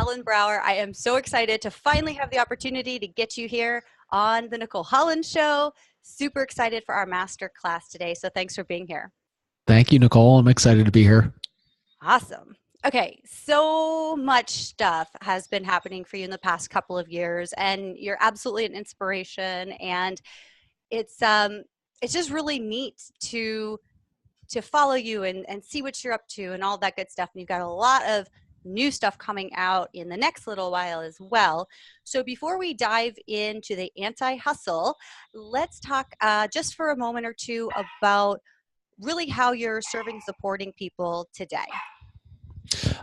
Helen Brouwer. I am so excited to finally have the opportunity to get you here on the Nicole Holland Show. Super excited for our master class today. So thanks for being here. Thank you, Nicole. I'm excited to be here. Awesome. Okay, so much stuff has been happening for you in the past couple of years, and you're absolutely an inspiration. And it's just really neat to follow you and see what you're up to and all that good stuff. And you've got a lot of new stuff coming out in the next little while as well. So before we dive into the anti-hustle, let's talk just for a moment or two about really how you're serving, supporting people today.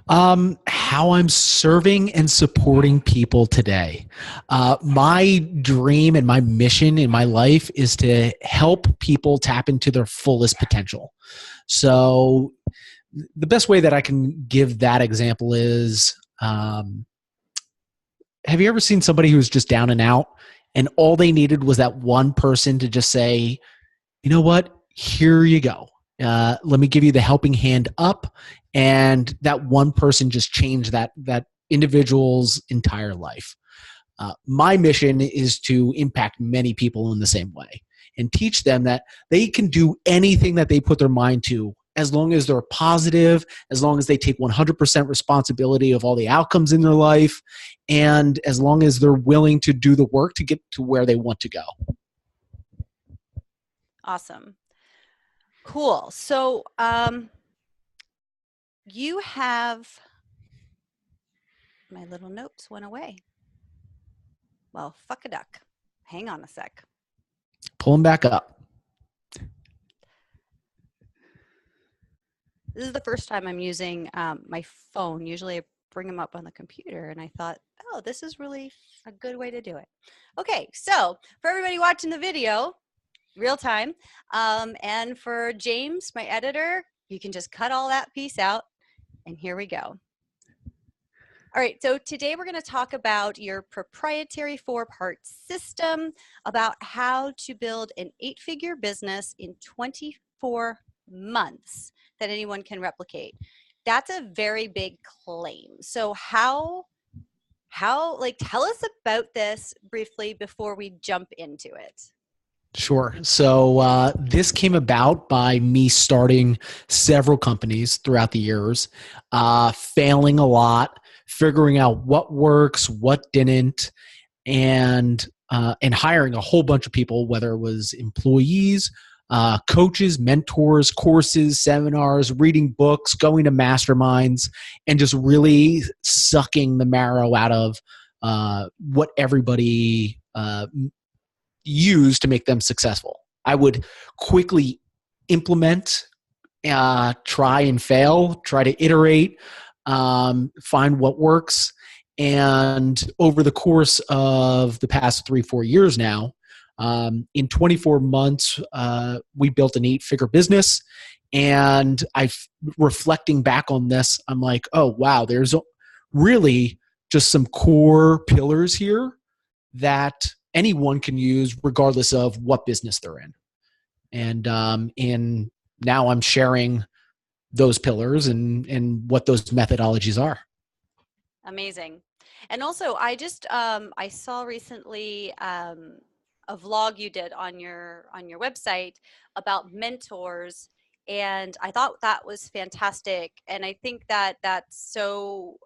How I'm serving and supporting people today. My dream and my mission in my life is to help people tap into their fullest potential. So the best way that I can give that example is, have you ever seen somebody who's just down and out and all they needed was that one person to just say, you know what, here you go. Let me give you the helping hand up. And that one person just changed that individual's entire life. My mission is to impact many people in the same way and teach them that they can do anything that they put their mind to as long as they're positive, as long as they take 100% responsibility of all the outcomes in their life, and as long as they're willing to do the work to get to where they want to go. Awesome. Cool. So you have, my little notes went away. Well, fuck a duck. Hang on a sec. Pull them back up. This is the first time I'm using my phone. Usually I bring them up on the computer, and I thought, oh, this is really a good way to do it. Okay, so for everybody watching the video, real time, and for James, my editor, you can just cut all that piece out, and here we go. All right, so today we're going to talk about your proprietary 4-part system, about how to build an 8-figure business in 24 months that anyone can replicate. That's a very big claim. So how like, tell us about this briefly before we jump into it. Sure. So this came about by me starting several companies throughout the years, failing a lot, figuring out what works, what didn't, and hiring a whole bunch of people, whether it was employees, coaches, mentors, courses, seminars, reading books, going to masterminds, and just really sucking the marrow out of what everybody use to make them successful. I would quickly implement, try and fail, try to iterate, find what works. And over the course of the past 3-4 years now, in 24 months, we built an 8-figure business. And reflecting back on this, I'm like, oh, wow, there's really just some core pillars here that anyone can use regardless of what business they're in. And now I'm sharing those pillars and what those methodologies are. Amazing. And also I just, I saw recently a vlog you did on your website about mentors. And I thought that was fantastic. And I think that that's so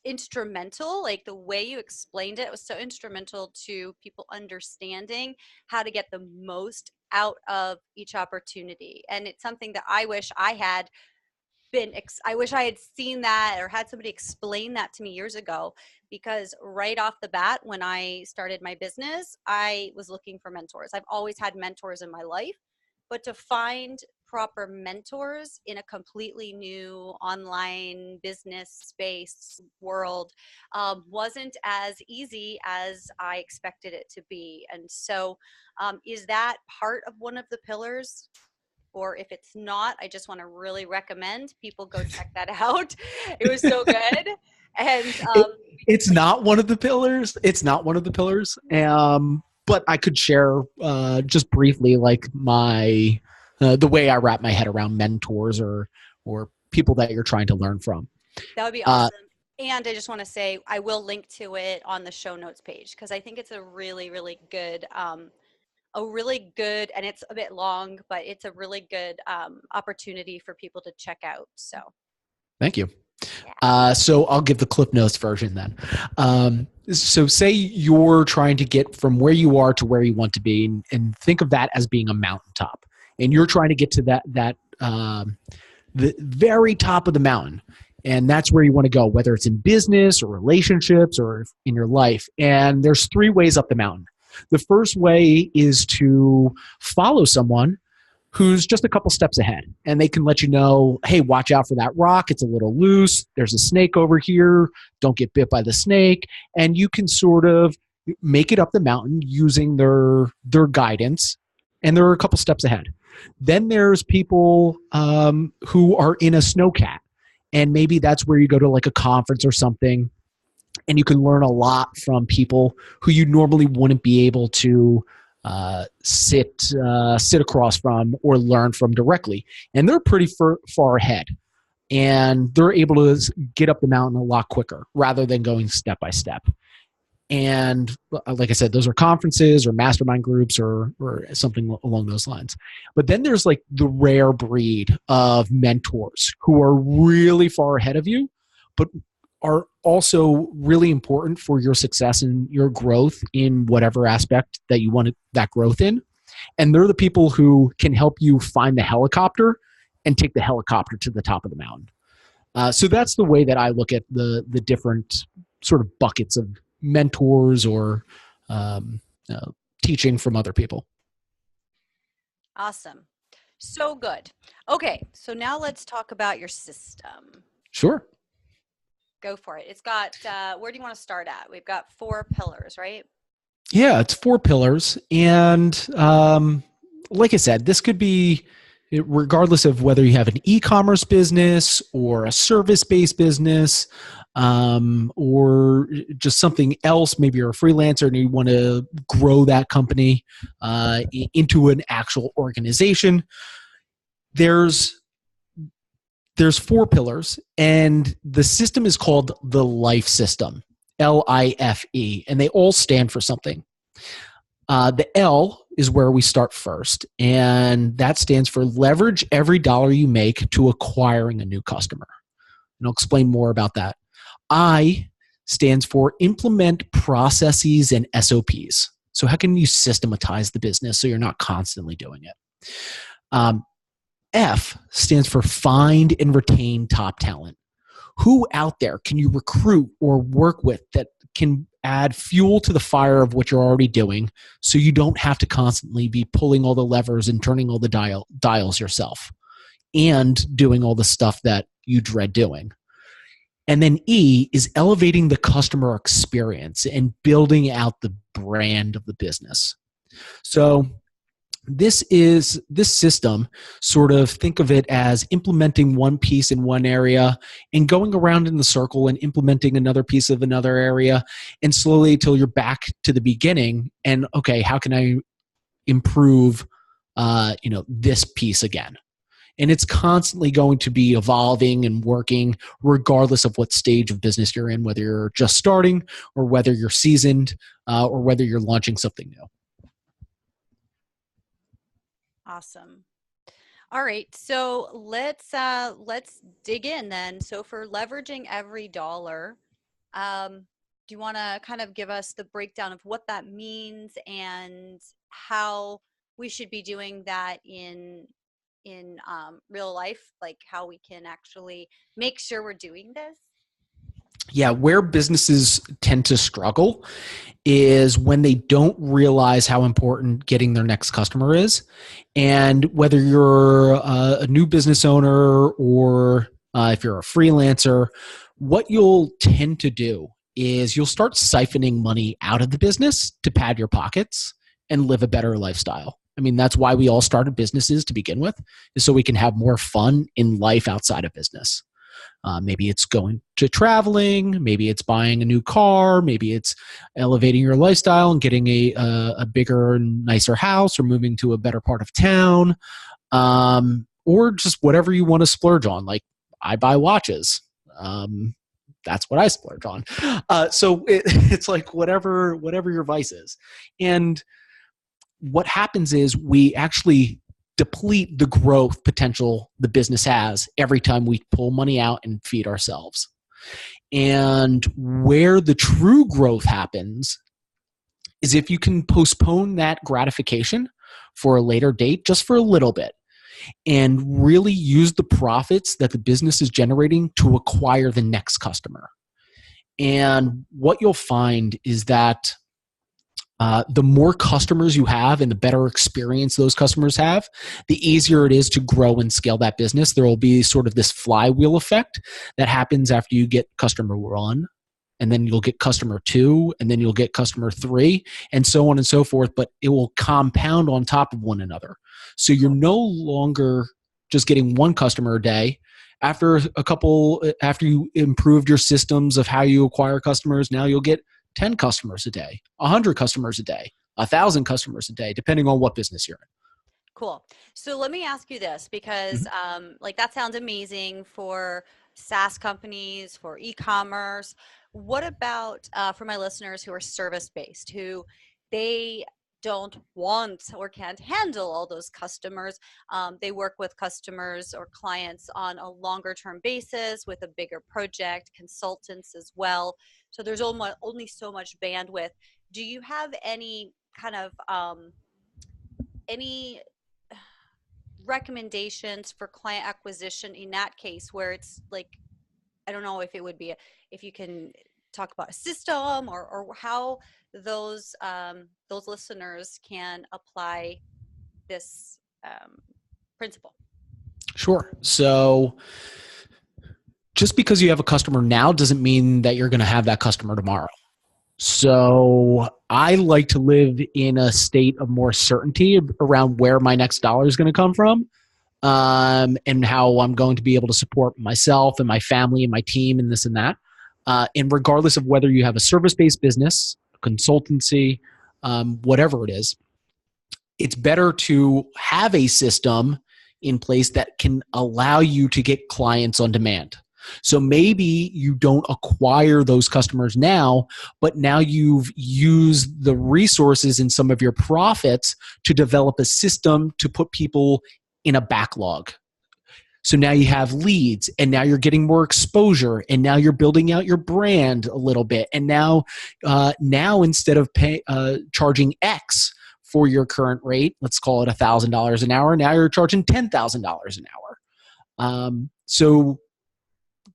instrumental, like the way you explained it was so instrumental to people understanding how to get the most out of each opportunity. And it's something that I wish I had seen that or had somebody explain that to me years ago, because right off the bat, when I started my business, I was looking for mentors. I've always had mentors in my life, but to find proper mentors in a completely new online business space world wasn't as easy as I expected it to be. And so is that part of one of the pillars? Or if it's not, I just want to really recommend people go check that out. It was so good. And it's not one of the pillars. It's not one of the pillars. But I could share just briefly, like my the way I wrap my head around mentors or people that you're trying to learn from. That would be awesome. And I just want to say I will link to it on the show notes page because I think it's a really good, and it's a bit long, but it's a really good opportunity for people to check out. So, Thank you. yeah. So I'll give the Clip Notes version then. So say you're trying to get from where you are to where you want to be, and think of that as being a mountaintop, and you're trying to get to the very top of the mountain, and that's where you want to go, whether it's in business or relationships or in your life. And there's three ways up the mountain. The first way is to follow someone who's just a couple steps ahead, and they can let you know, hey, watch out for that rock, it's a little loose, there's a snake over here, don't get bit by the snake. And you can sort of make it up the mountain using their guidance, and they're a couple steps ahead. Then there's people who are in a snowcat, and maybe that's where you go to like a conference or something, and you can learn a lot from people who you normally wouldn't be able to sit across from or learn from directly. And they're pretty far ahead, and they're able to get up the mountain a lot quicker rather than going step by step. And like I said, those are conferences or mastermind groups or something along those lines. But then there's like the rare breed of mentors who are really far ahead of you, but are also really important for your success and your growth in whatever aspect that you want that growth in. And they're the people who can help you find the helicopter and take the helicopter to the top of the mountain. So that's the way that I look at the different sort of buckets of mentors or teaching from other people. Awesome. So good. Okay, so now let's talk about your system. Sure. Go for it. It's got, where do you want to start at? We've got 4 pillars, right? Yeah, it's 4 pillars. And like I said, this could be regardless of whether you have an e-commerce business or a service-based business, or just something else. Maybe you're a freelancer and you want to grow that company into an actual organization. There's 4 pillars, and the system is called the Life System, LIFE, and they all stand for something. The L is where we start first, and that stands for leverage every dollar you make to acquiring a new customer. And I'll explain more about that. I stands for implement processes and SOPs. So how can you systematize the business so you're not constantly doing it? F stands for find and retain top talent. Who out there can you recruit or work with that can add fuel to the fire of what you're already doing so you don't have to constantly be pulling all the levers and turning all the dials yourself and doing all the stuff that you dread doing. And then E is elevating the customer experience and building out the brand of the business. So this system, sort of think of it as implementing one piece in one area and going around in the circle and implementing another piece of another area, and slowly until you're back to the beginning and, okay, how can I improve this piece again? And it's constantly going to be evolving and working regardless of what stage of business you're in, whether you're just starting or whether you're seasoned or whether you're launching something new. Awesome. All right, so let's dig in then. So for leveraging every dollar, do you want to kind of give us the breakdown of what that means and how we should be doing that in real life, like how we can actually make sure we're doing this? Yeah, where businesses tend to struggle is when they don't realize how important getting their next customer is. And whether you're a new business owner or if you're a freelancer, what you'll tend to do is you'll start siphoning money out of the business to pad your pockets and live a better lifestyle. I mean, that's why we all started businesses to begin with, is so we can have more fun in life outside of business. Maybe it's going to traveling, maybe it's buying a new car, maybe it's elevating your lifestyle and getting a bigger and nicer house, or moving to a better part of town, or just whatever you want to splurge on. Like I buy watches. that's what I splurge on. So it's like whatever your vice is. And what happens is we actually deplete the growth potential the business has every time we pull money out and feed ourselves. And where the true growth happens is if you can postpone that gratification for a later date, just for a little bit, and really use the profits that the business is generating to acquire the next customer. And what you'll find is that the more customers you have and the better experience those customers have, the easier it is to grow and scale that business. There will be sort of this flywheel effect that happens after you get customer one, and then you'll get customer two, and then you'll get customer three, and so on and so forth, but it will compound on top of one another. So you're no longer just getting one customer a day. After you improved your systems of how you acquire customers, now you'll get 10 customers a day, 100 customers a day, 1,000 customers a day, depending on what business you're in. Cool. So let me ask you this, because like that sounds amazing for SaaS companies, for e-commerce. What about for my listeners who are service-based, who they don't want or can't handle all those customers? They work with customers or clients on a longer term basis with a bigger project, consultants as well. So there's only so much bandwidth. Do you have any kind of any recommendations for client acquisition in that case, where it's like, I don't know if it would be, if you can talk about a system or how those listeners can apply this principle? Sure. So just because you have a customer now doesn't mean that you're going to have that customer tomorrow. So I like to live in a state of more certainty around where my next dollar is going to come from, and how I'm going to be able to support myself and my family and my team and this and that. And regardless of whether you have a service-based business, consultancy, whatever it is, it's better to have a system in place that can allow you to get clients on demand. So maybe you don't acquire those customers now, but now you've used the resources in some of your profits to develop a system to put people in a backlog. So now you have leads, and now you're getting more exposure, and now you're building out your brand a little bit. And now instead of charging X for your current rate, let's call it $1,000 an hour, now you're charging $10,000 an hour. So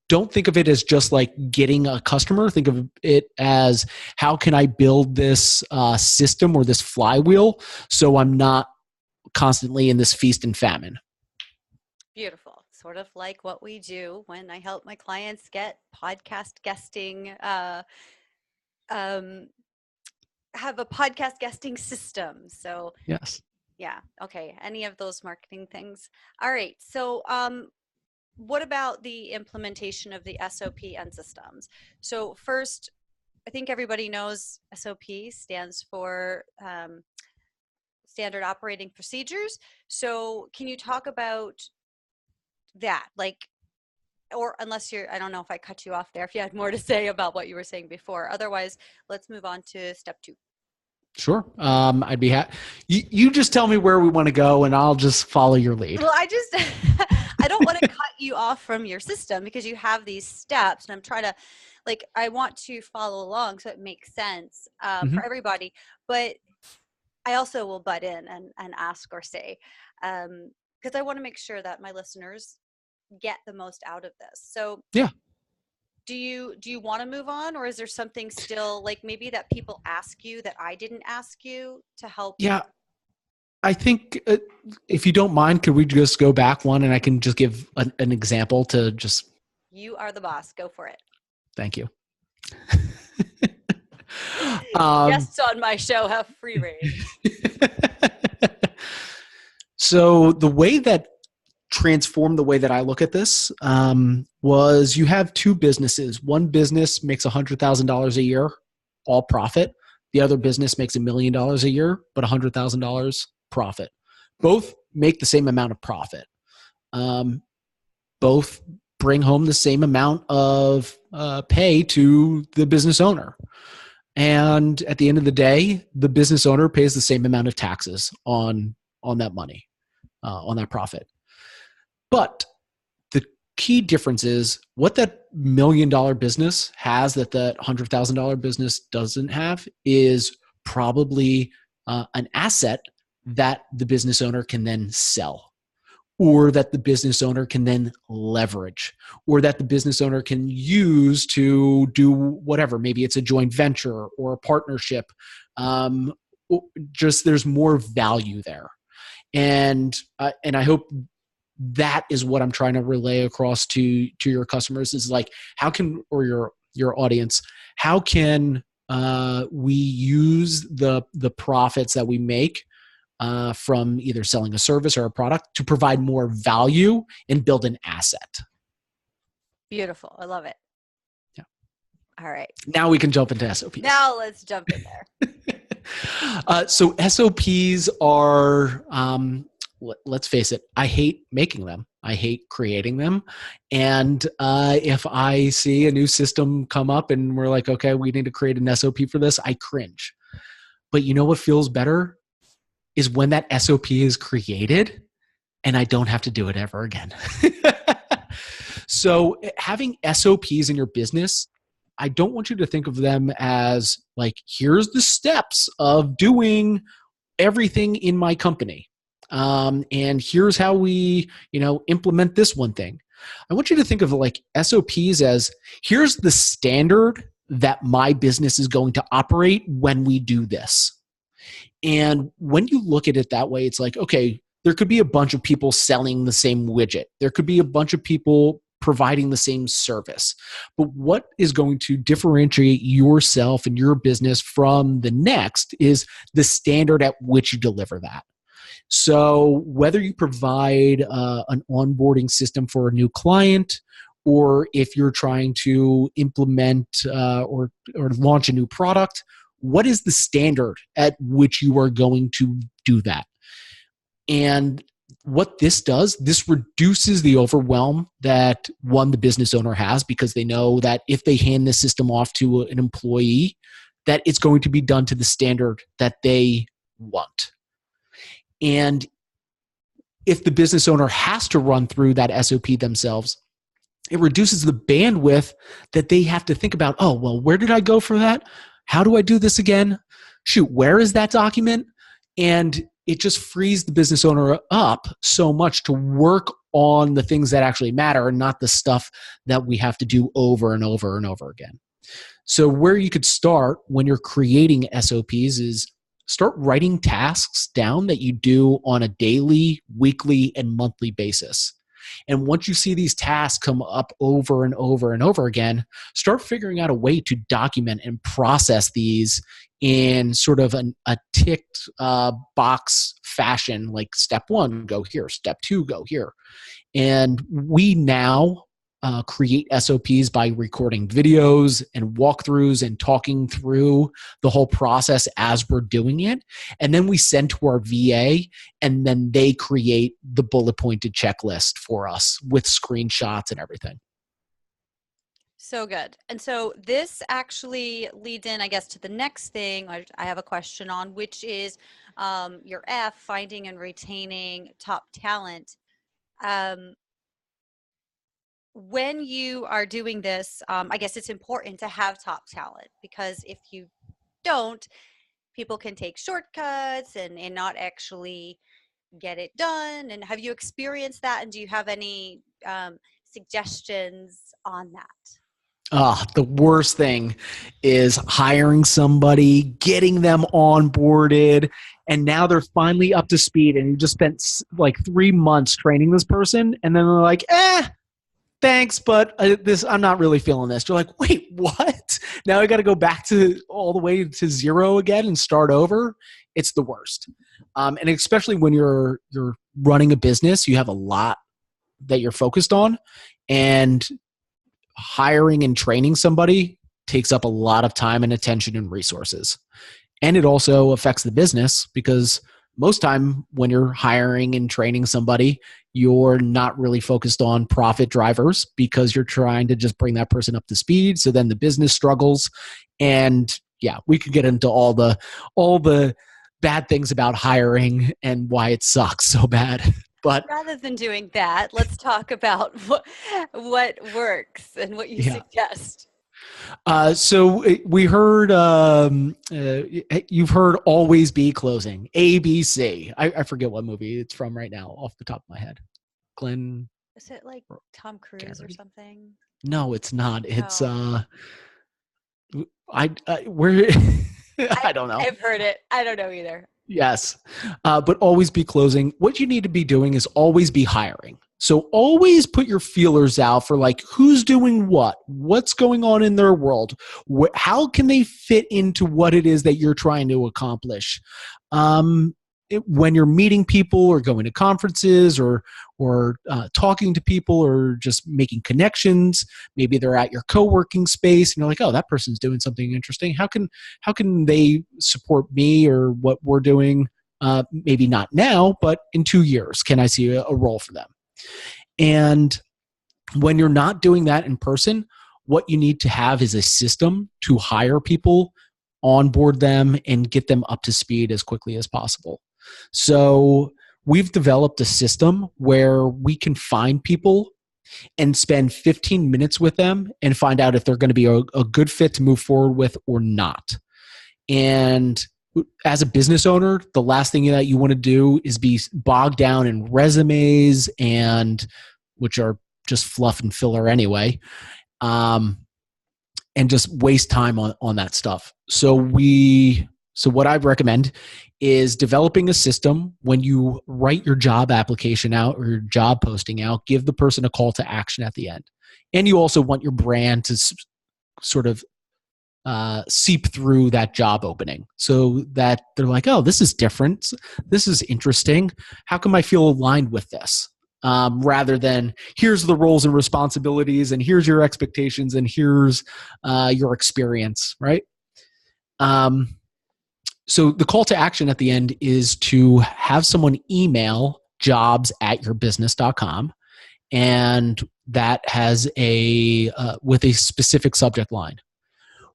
don't think of it as just like getting a customer. Think of it as, how can I build this system or this flywheel so I'm not constantly in this feast and famine. Beautiful. Sort of like what we do when I help my clients get podcast guesting, have a podcast guesting system. So yes. Yeah. Okay. Any of those marketing things. All right. So what about the implementation of the SOP and systems? So first, I think everybody knows SOP stands for standard operating procedures. So can you talk about that? Like, or unless you're, I don't know if I cut you off there, if you had more to say about what you were saying before. Otherwise, let's move on to step 2. Sure. I'd be happy. You just tell me where we want to go and I'll just follow your lead. Well, I don't want to cut you off from your system because you have these steps, and I'm trying to, like, I want to follow along so it makes sense for everybody. But I also will butt in and ask or say, because I want to make sure that my listeners get the most out of this. So yeah. Do you want to move on, or is there something still, like, maybe that people ask you that I didn't ask you to help? Yeah. I think if you don't mind, could we just go back one and I can just give an example to just. You are the boss. Go for it. Thank you. Guests on my show have free reign. So the way that transformed the way that I look at this was, you have two businesses. One business makes $100,000 a year, all profit. The other business makes $1 million a year, but $100,000 profit. Both make the same amount of profit. Both bring home the same amount of pay to the business owner. And at the end of the day, the business owner pays the same amount of taxes on that money, on that profit. But the key difference is what that $1 million business has that $100,000 business doesn't have is probably an asset that the business owner can then sell, or that the business owner can then leverage, or that the business owner can use to do whatever. Maybe it's a joint venture or a partnership. Just there's more value there. And I hope that is what I'm trying to relay across to your customers is like, how can, or your audience, how can we use the profits that we make from either selling a service or a product to provide more value and build an asset? Beautiful. I love it. Yeah. All right. Now we can jump into SOPs. Now let's jump in there. So SOPs are, let's face it, I hate making them. I hate creating them. And if I see a new system come up and we're like, okay, we need to create an SOP for this, I cringe. But you know what feels better? Is when that SOP is created and I don't have to do it ever again. So having SOPs in your business, I don't want you to think of them as like, here's the steps of doing everything in my company. And here's how we, implement this one thing. I want you to think of like SOPs as, here's the standard that my business is going to operate when we do this. And when you look at it that way, it's like, okay, there could be a bunch of people selling the same widget. There could be a bunch of people providing the same service. But what is going to differentiate yourself and your business from the next is the standard at which you deliver that. So whether you provide an onboarding system for a new client, or if you're trying to implement or launch a new product, what is the standard at which you are going to do that? And what this does, this reduces the overwhelm that the business owner has, because they know that if they hand this system off to an employee, that it's going to be done to the standard that they want. And if the business owner has to run through that SOP themselves, it reduces the bandwidth that they have to think about, oh, well, where did I go for that? How do I do this again? Shoot, where is that document? And it just frees the business owner up so much to work on the things that actually matter and not the stuff that we have to do over and over and over again. So where you could start when you're creating SOPs is start writing tasks down that you do on a daily, weekly, and monthly basis. And once you see these tasks come up over and over and over again, start figuring out a way to document and process these in sort of a ticked box fashion, like step 1, go here, step 2, go here. And we now create SOPs by recording videos and walkthroughs and talking through the whole process as we're doing it. And then we send to our VA, and then they create the bullet pointed checklist for us with screenshots and everything. So good. And so this actually leads in, I guess, to the next thing I have a question on, which is your F, finding and retaining top talent. When you are doing this, I guess it's important to have top talent, because if you don't, people can take shortcuts and not actually get it done. And have you experienced that? And do you have any suggestions on that? The worst thing is hiring somebody, getting them onboarded, and now they're finally up to speed, and you just spent like 3 months training this person, and then they're like, thanks, but I'm not really feeling this. You're like, wait, what? Now I got to go back to all the way to zero again and start over. It's the worst. And especially when you're running a business, you have a lot that you're focused on, and hiring and training somebody takes up a lot of time and attention and resources. And it also affects the business, because most time when you're hiring and training somebody, You're not really focused on profit drivers because you're trying to just bring that person up to speed. So then the business struggles. And yeah, we could get into all the bad things about hiring and why it sucks so bad. But rather than doing that, let's talk about what works and what you yeah. suggest. So we heard, you've heard always be closing, ABC. I forget what movie it's from right now off the top of my head. Glenn Is it like Tom Cruise or Gary? something? No, it's not. It's, No. where, I, I don't know. I've heard it. I don't know either. Yes. But always be closing. What you need to be doing is always be hiring. So always put your feelers out for like who's doing what's going on in their world, how can they fit into what it is that you're trying to accomplish. When you're meeting people or going to conferences or talking to people or just making connections, maybe they're at your co-working space and you're like, oh, that person's doing something interesting. How can they support me or what we're doing? Maybe not now, but in 2 years, can I see a role for them? And when you're not doing that in person, what you need to have is a system to hire people, onboard them, and get them up to speed as quickly as possible. So we've developed a system where we can find people and spend 15 minutes with them and find out if they're going to be a good fit to move forward with or not. And as a business owner, the last thing that you want to do is be bogged down in resumes and which are just fluff and filler anyway, and just waste time on that stuff. So what I recommend is developing a system when you write your job application out or your job posting out, give the person a call to action at the end. And you also want your brand to sort of seep through that job opening so that they're like, oh, this is different. This is interesting. How come I feel aligned with this? Rather than here's the roles and responsibilities and here's your expectations and here's your experience, right? So the call to action at the end is to have someone email jobs@yourbusiness.com, and that has with a specific subject line.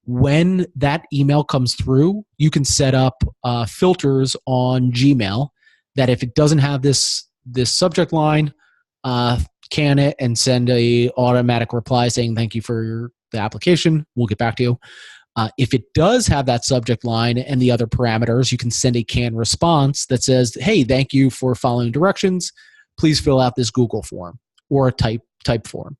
When that email comes through, you can set up filters on Gmail that if it doesn't have this subject line, can it and send a automatic reply saying thank you for the application. We'll get back to you. If it does have that subject line and the other parameters, you can send a canned response that says, hey, thank you for following directions. Please fill out this Google form or a type form.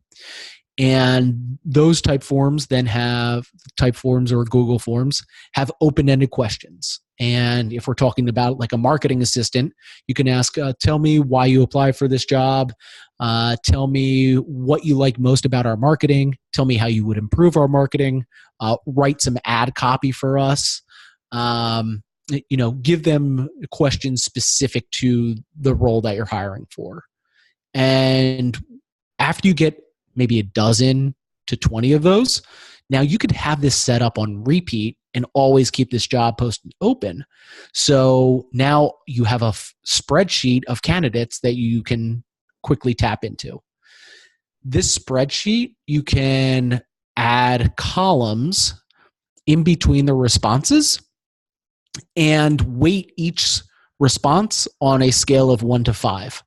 And those type forms or Google forms have open-ended questions. And if we're talking about like a marketing assistant, you can ask, tell me why you applied for this job. Tell me what you like most about our marketing. Tell me how you would improve our marketing. Write some ad copy for us. Give them questions specific to the role that you're hiring for. And after you get maybe a dozen to 20 of those, now you could have this set up on repeat and always keep this job post open. So now you have a spreadsheet of candidates that you can quickly tap into. This spreadsheet, you can add columns in between the responses and weight each response on a scale of 1 to 5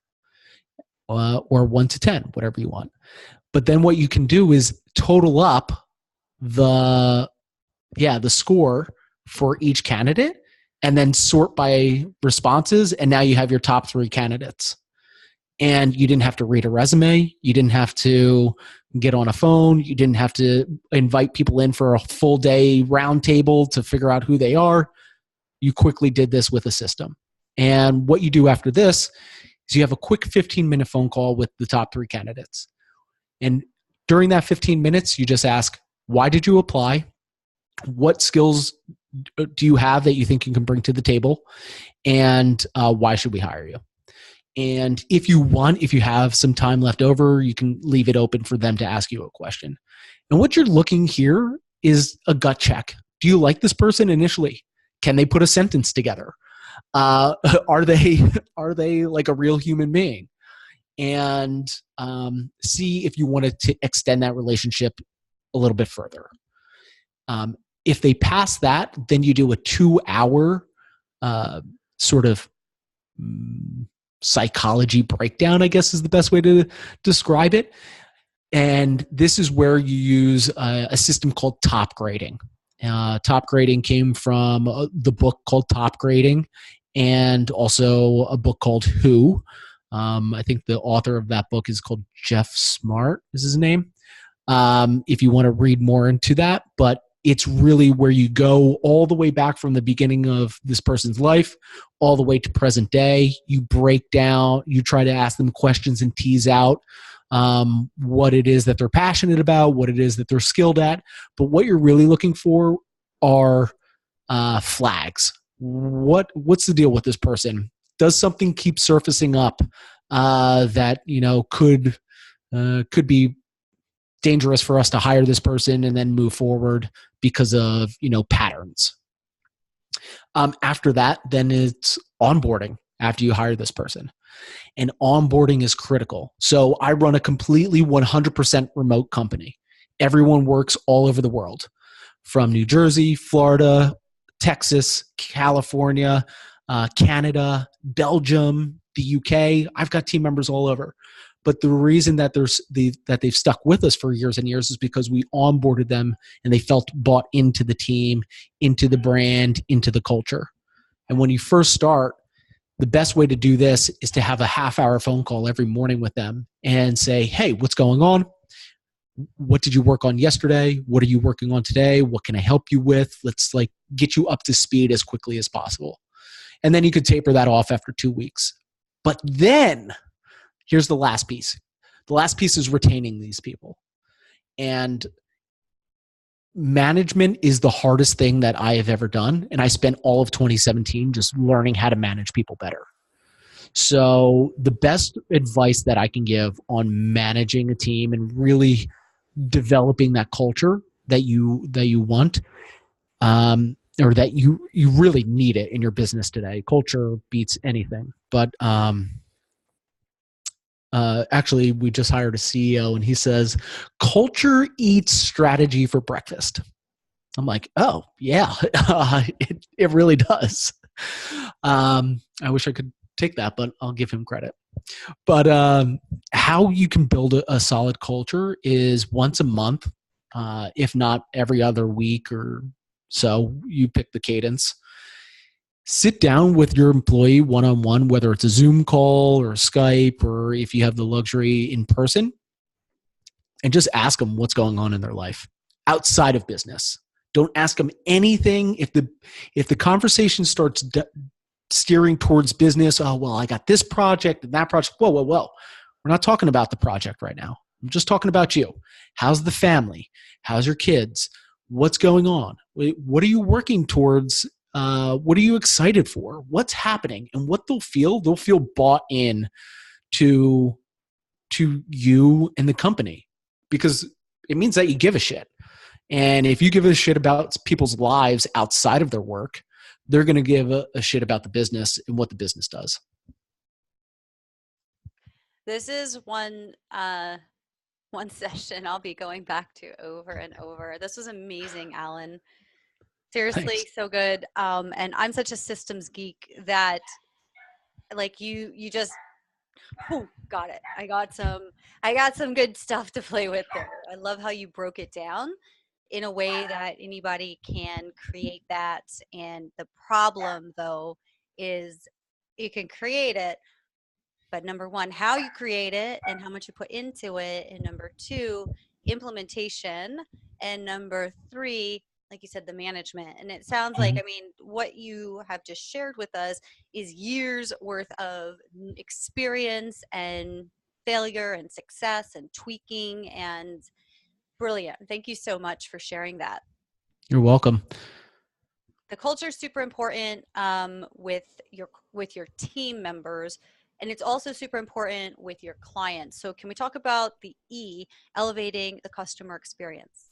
or 1 to 10, whatever you want. But then what you can do is total up the score for each candidate and then sort by responses. And now you have your top 3 candidates. And you didn't have to read a resume. You didn't have to get on a phone. You didn't have to invite people in for a full day roundtable to figure out who they are. You quickly did this with a system. And what you do after this is you have a quick 15-minute phone call with the top 3 candidates. And during that 15 minutes, you just ask, why did you apply? What skills do you have that you think you can bring to the table? And why should we hire you? And if you have some time left over, you can leave it open for them to ask you a question. And what you're looking here is a gut check. Do you like this person initially? Can they put a sentence together? Are they like a real human being? and see if you wanted to extend that relationship a little bit further. If they pass that, then you do a 2-hour sort of psychology breakdown, I guess is the best way to describe it. And this is where you use a system called top grading. Top grading came from the book called Top Grading, and also a book called Who. I think the author of that book is called Jeff Smart, is his name. If you want to read more into that, but it's really where you go all the way back from the beginning of this person's life, all the way to present day. You break down, you try to ask them questions and tease out what it is that they're passionate about, what it is that they're skilled at. But what you're really looking for are flags. What's the deal with this person? Does something keep surfacing up that could be dangerous for us to hire this person and then move forward because of patterns? After that, then it's onboarding after you hire this person. And onboarding is critical. So I run a completely 100% remote company. Everyone works all over the world, from New Jersey, Florida, Texas, California, Canada, Belgium, the UK. I've got team members all over. But the reason that they've stuck with us for years and years is because we onboarded them and they felt bought into the team, into the brand, into the culture. And when you first start, the best way to do this is to have a half-hour phone call every morning with them and say, hey, what's going on? What did you work on yesterday? What are you working on today? What can I help you with? Let's get you up to speed as quickly as possible. And then you could taper that off after 2 weeks. But then here's the last piece. The last piece is retaining these people. And management is the hardest thing that I have ever done. And I spent all of 2017 just learning how to manage people better. So the best advice that I can give on managing a team and really developing that culture that you want, or that you really need it in your business today. Culture beats anything. But actually, we just hired a CEO, and he says, culture eats strategy for breakfast. I'm like, oh, yeah, it really does. I wish I could take that, but I'll give him credit. But how you can build a solid culture is once a month, if not every other week or so. You pick the cadence. Sit down with your employee one-on-one, whether it's a Zoom call or Skype, or if you have the luxury in person, and just ask them what's going on in their life outside of business. Don't ask them anything. If the conversation starts steering towards business, oh, well, I got this project and that project. Whoa. We're not talking about the project right now. I'm just talking about you. How's the family? How's your kids? What's going on? What are you working towards? What are you excited for? What's happening? And what they'll feel bought in to you and the company, because it means that you give a shit. And if you give a shit about people's lives outside of their work, they're going to give a shit about the business and what the business does. This is one session I'll be going back to over and over. This was amazing, Alan. Seriously, Thanks. so good. And I'm such a systems geek that you just got it. I got some good stuff to play with there. I love how you broke it down in a way that anybody can create that. And the problem though is you can create it, but number one, how you create it and how much you put into it. And number two, implementation. And number three, like you said, the management. And it sounds like, I mean, what you have just shared with us is years worth of experience and failure and success and tweaking, and brilliant. Thank you so much for sharing that. You're welcome. The culture is super important with your team members, and it's also super important with your clients. So can we talk about the E, elevating the customer experience?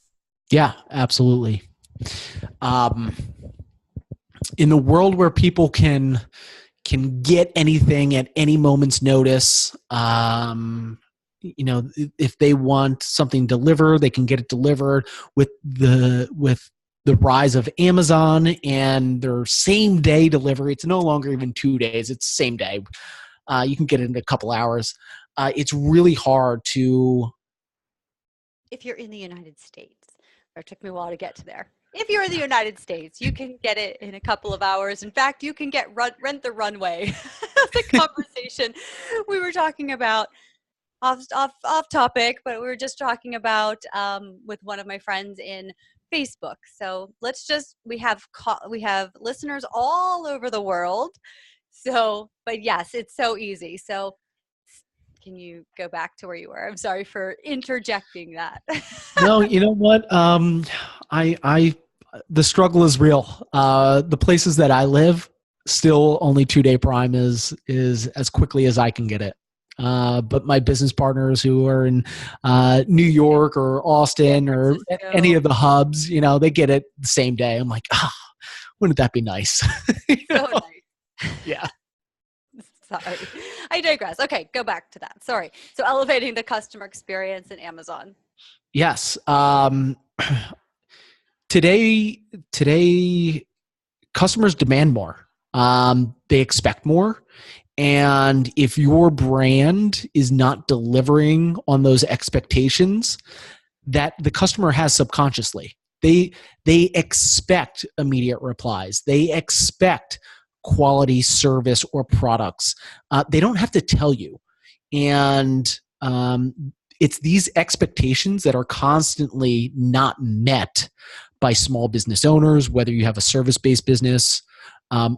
Yeah, absolutely. In the world where people can can get anything at any moment's notice. If they want something delivered, they can get it delivered with the rise of Amazon and their same day delivery. It's no longer even 2 days. It's same day. You can get it in a couple hours. It's really hard to. If you're in the United States, it took me a while to get to there. If you're in the United States, you can get it in a couple of hours. In fact, you can get Rent the Runway. The conversation we were talking about off topic, but we were just talking about with one of my friends in Facebook. So we have listeners all over the world. So, but yes, it's so easy. So can you go back to where you were? I'm sorry for interjecting that. No, you know what? The struggle is real. The places that I live, still only 2-day Prime is as quickly as I can get it. But my business partners who are in New York or Austin or any of the hubs, they get it the same day. I'm like, wouldn't that be nice? So nice. Yeah. Sorry, I digress. Okay, go back to that. Sorry. So elevating the customer experience in Amazon. Yes. Today, customers demand more. They expect more. And if your brand is not delivering on those expectations that the customer has subconsciously, they expect immediate replies. They expect quality service or products. They don't have to tell you. And it's these expectations that are constantly not met by small business owners, whether you have a service-based business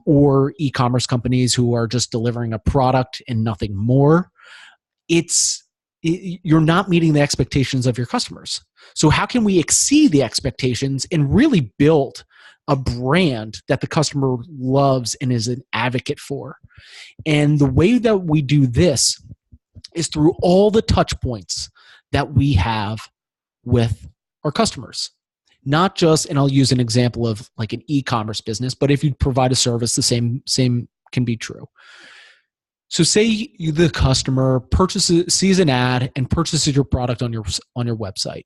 or e-commerce companies who are just delivering a product and nothing more. You're not meeting the expectations of your customers. So how can we exceed the expectations and really build a brand that the customer loves and is an advocate for? And the way that we do this is through all the touch points that we have with our customers. Not just, and I'll use an example of like an e-commerce business, but if you provide a service, the same can be true. So say the customer sees an ad and purchases your product on your website.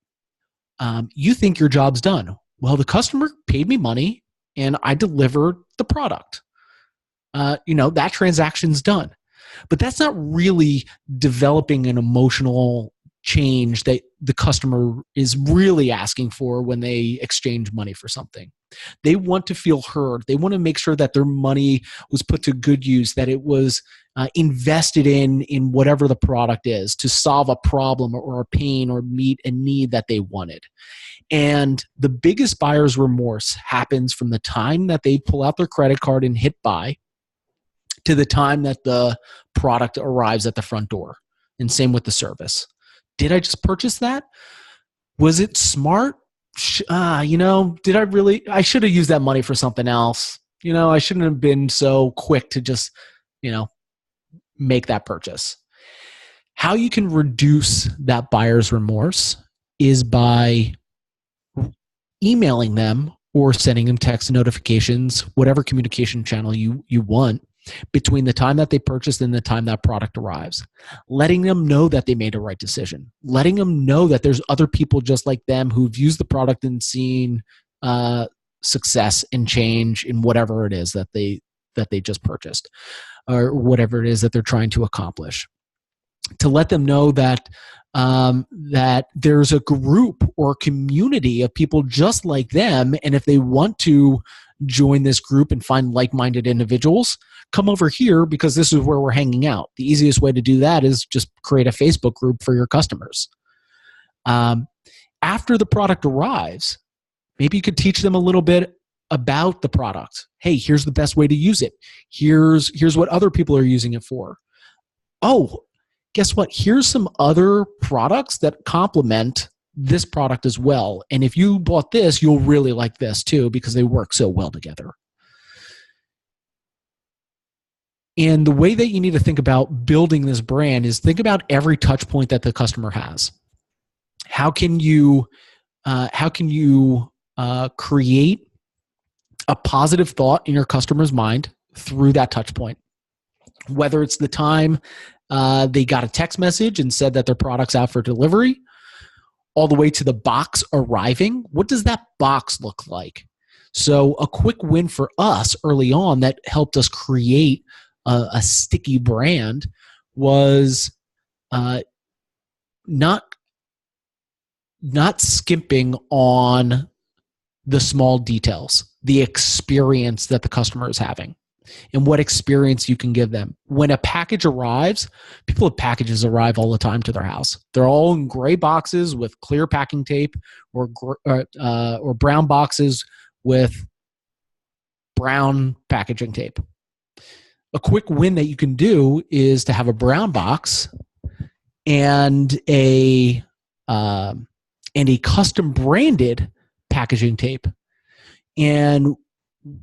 You think your job's done. Well, the customer paid me money and I delivered the product. That transaction's done. But that's not really developing an emotional change that the customer is really asking for when they exchange money for something. They want to feel heard. They want to make sure that their money was put to good use, that it was invested in whatever the product is to solve a problem or a pain or meet a need that they wanted. And the biggest buyer's remorse happens from the time that they pull out their credit card and hit buy to the time that the product arrives at the front door. And same with the service. Did I just purchase that? Was it smart? Did I really? I should have used that money for something else. I shouldn't have been so quick to just, make that purchase. How you can reduce that buyer's remorse is by emailing them or sending them text notifications, whatever communication channel you want, between the time that they purchased and the time that product arrives. Letting them know that they made a right decision. Letting them know that there's other people just like them who've used the product and seen success and change in whatever it is that they just purchased or whatever it is that they're trying to accomplish. To let them know that that there's a group or community of people just like them, and if they want to join this group and find like-minded individuals, come over here because this is where we're hanging out. The easiest way to do that is just create a Facebook group for your customers. After the product arrives, maybe you could teach them a little bit about the product. Hey, here's the best way to use it. Here's what other people are using it for. Oh, guess what? Here's some other products that complement this product as well. And if you bought this, you'll really like this too because they work so well together. And the way that you need to think about building this brand is think about every touch point that the customer has. How can you create a positive thought in your customer's mind through that touch point? Whether it's the time they got a text message and said that their product's out for delivery, all the way to the box arriving. What does that box look like? So a quick win for us early on that helped us create a sticky brand was uh, not not skimping on the small details, the experience that the customer is having, and what experience you can give them. When a package arrives, people have packages arrive all the time to their house. They're all in gray boxes with clear packing tape, or brown boxes with brown packaging tape. A quick win that you can do is to have a brown box and a custom branded packaging tape. And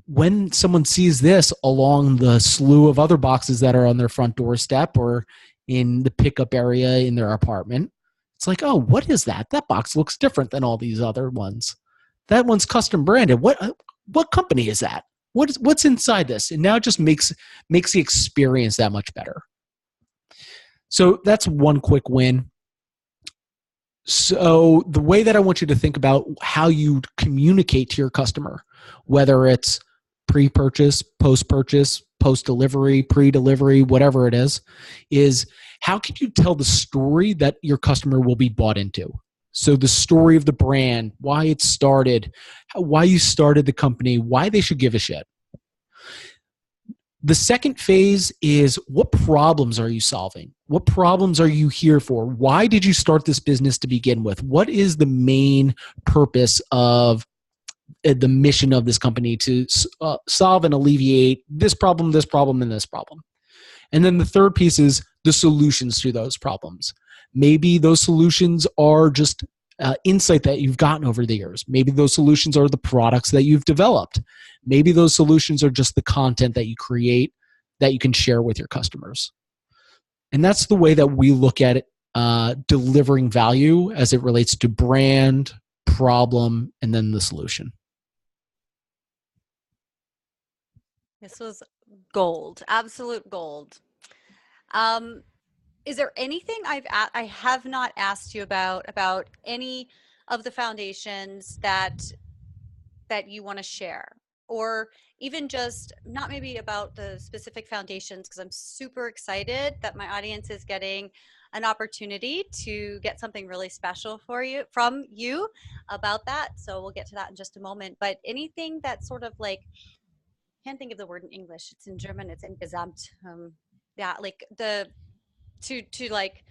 when someone sees this along the slew of other boxes that are on their front doorstep or in the pickup area in their apartment, it's like, oh, what is that? That box looks different than all these other ones. That one's custom branded. What company is that? What's inside this? And now it just makes the experience that much better. So that's one quick win. So the way that I want you to think about how you communicate to your customer, whether it's pre-purchase, post-purchase, post-delivery, pre-delivery, whatever it is how can you tell the story that your customer will be bought into? So the story of the brand, why it started, why you started the company, why they should give a shit. The second phase is, what problems are you solving? What problems are you here for? Why did you start this business to begin with? What is the main purpose of the mission of this company to solve and alleviate this problem, and this problem? And then the third piece is the solutions to those problems. Maybe those solutions are just insight that you've gotten over the years. Maybe those solutions are the products that you've developed. Maybe those solutions are just the content that you create that you can share with your customers. And that's the way that we look at it, delivering value as it relates to brand, problem, and then the solution. This was gold, absolute gold. Is there anything I have not asked you about any of the foundations that you want to share, or even just not maybe about the specific foundations, because I'm super excited that my audience is getting an opportunity to get something really special from you about that. So we'll get to that in just a moment. But anything that sort of like, can't think of the word in English. It's in German. It's insgesamt. Yeah, like to like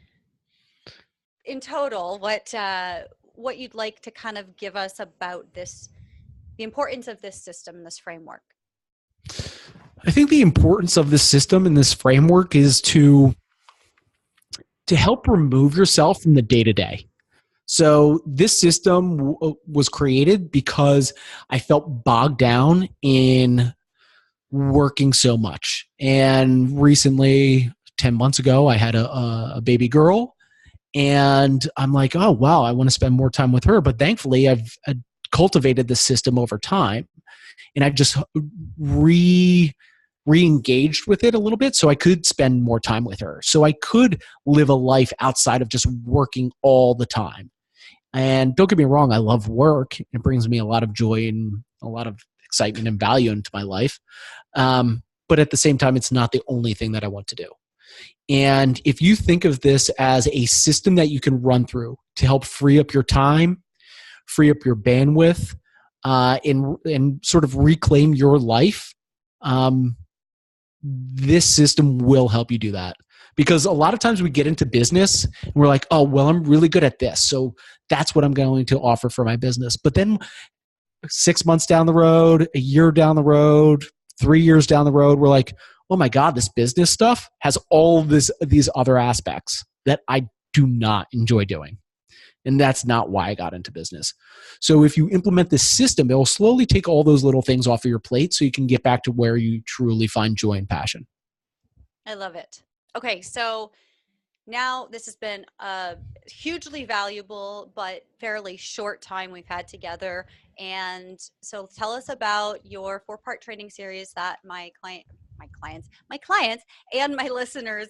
in total, what you'd like to kind of give us about this, the importance of this system, this framework. I think the importance of this system and this framework is to help remove yourself from the day-to-day. So this system was created because I felt bogged down in working so much. And recently, 10 months ago, I had a baby girl, and I'm like, oh, wow, I want to spend more time with her. But thankfully, I've cultivated this system over time, and I've just re-engaged with it a little bit so I could spend more time with her. So I could live a life outside of just working all the time. And don't get me wrong, I love work. It brings me a lot of joy and a lot of excitement and value into my life. But at the same time, it's not the only thing that I want to do. And if you think of this as a system that you can run through to help free up your time, free up your bandwidth, and sort of reclaim your life, this system will help you do that. Because a lot of times we get into business and we're like, oh, well, I'm really good at this, so that's what I'm going to offer for my business. But then 6 months down the road, a year down the road, 3 years down the road, we're like, oh my God, this business stuff has all these other aspects that I do not enjoy doing. And that's not why I got into business. So if you implement this system, it will slowly take all those little things off of your plate so you can get back to where you truly find joy and passion. I love it. Okay, so now this has been a hugely valuable but fairly short time we've had together. And so tell us about your 4-part training series that my client my clients and my listeners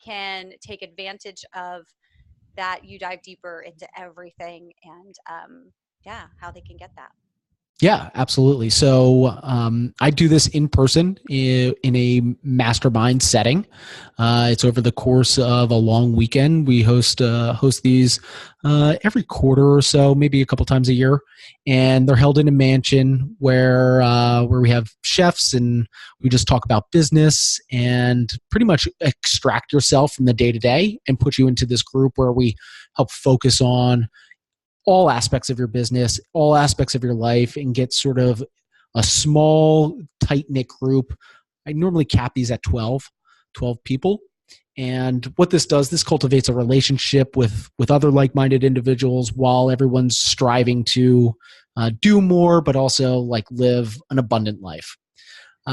can take advantage of that, you dive deeper into everything and yeah, how they can get that. Yeah, absolutely. So I do this in person in a mastermind setting. It's over the course of a long weekend. We host these every quarter or so, maybe a couple times a year, and they're held in a mansion where we have chefs and we just talk about business and pretty much extract yourself from the day to day and put you into this group where we help focus on all aspects of your business, all aspects of your life, and get sort of a small, tight knit group. I normally cap these at 12 people. And what this does, this cultivates a relationship with other like-minded individuals while everyone's striving to do more, but also like live an abundant life.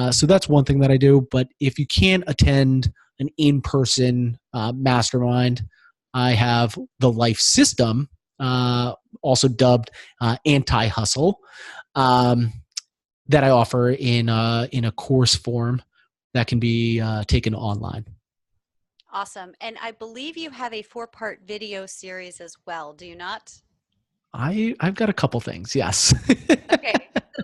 So that's one thing that I do. But if you can't attend an in-person mastermind, I have the Life System, also dubbed Anti-Hustle, that I offer in a course form that can be taken online. Awesome. And I believe you have a 4-part video series as well, do you not? I've got a couple things, yes. Okay.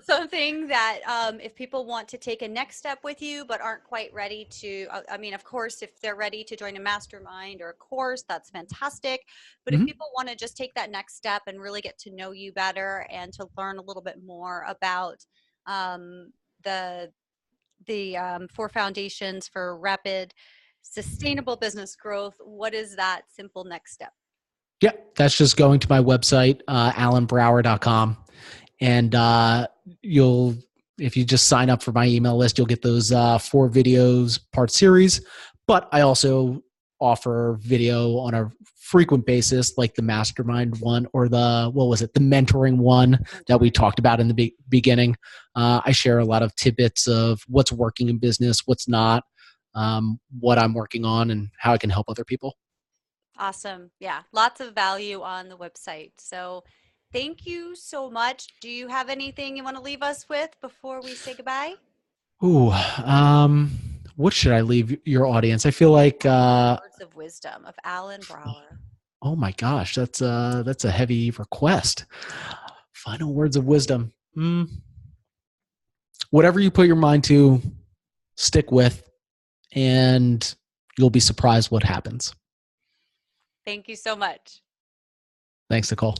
So something that if people want to take a next step with you but aren't quite ready to, I mean, of course, if they're ready to join a mastermind or a course, that's fantastic. But if Mhm. people want to just take that next step and really get to know you better and to learn a little bit more about um, the 4 foundations for rapid, sustainable business growth, what is that simple next step? Yeah, that's just going to my website, alanbrouwer.com. And you'll, if you just sign up for my email list, you'll get those 4 videos part series. But I also offer video on a frequent basis, like the mastermind one or the mentoring one that we talked about in the beginning. I share a lot of tidbits of what's working in business, what's not, what I'm working on, and how I can help other people. Awesome. Yeah, lots of value on the website. So thank you so much. Do you have anything you want to leave us with before we say goodbye? Ooh, what should I leave your audience? I feel like, Words of wisdom of Alan Brouwer. oh my gosh, that's a heavy request. Final words of wisdom. Whatever you put your mind to, stick with, and you'll be surprised what happens. Thank you so much. Thanks, Nicole.